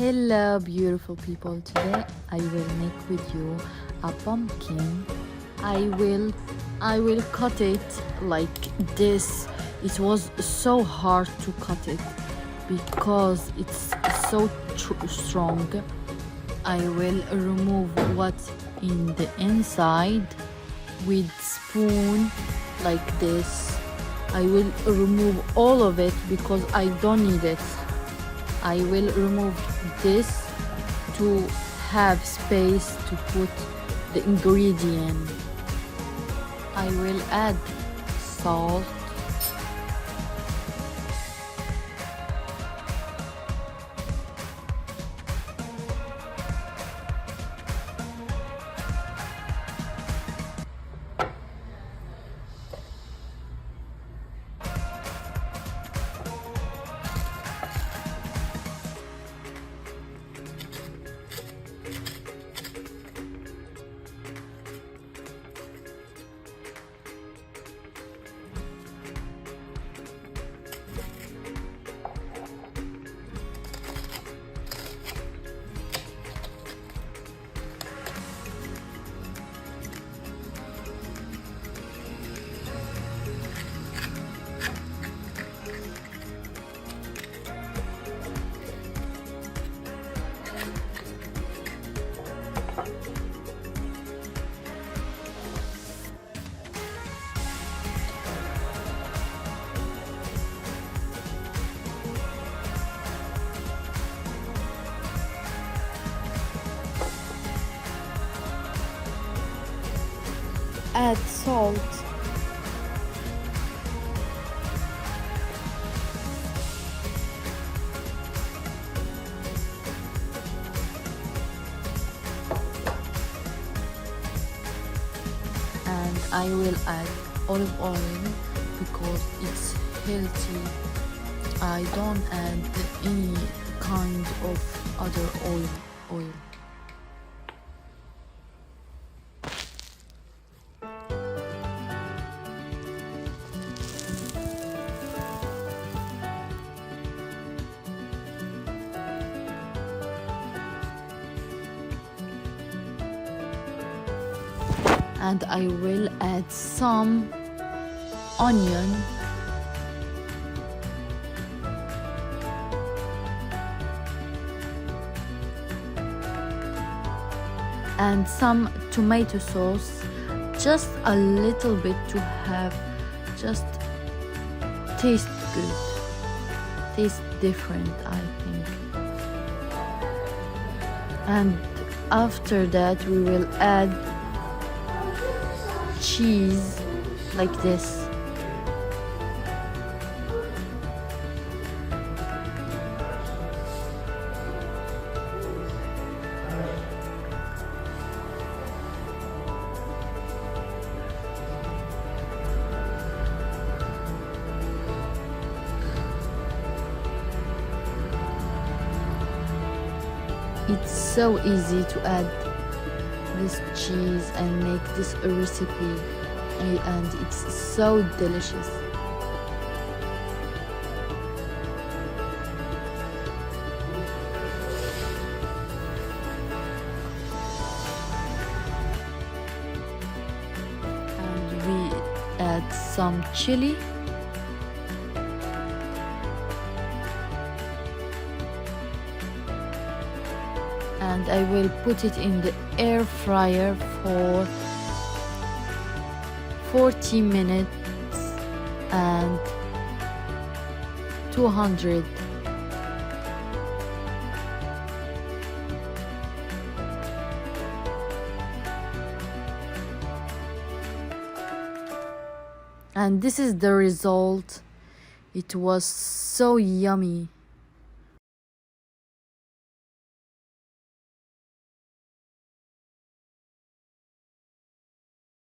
Hello beautiful people, today I will make with you a pumpkin. I will cut it like this. It was so hard to cut it because it's so strong. I will remove what's in the inside with spoon like this. I will remove all of it because I don't need it. I will remove this to have space to put the ingredient. I will add salt, add salt, and I will add olive oil because it's healthy. I don't add any kind of other oil. And I will add some onion, and some tomato sauce, just a little bit to have just taste good, taste different, I think. And after that we will add cheese like this. It's so easy to add this cheese and make this a recipe, and it's so delicious. And we add some chili, and I will put it in the air fryer for 40 minutes and 200. And this is the result. It was so yummy.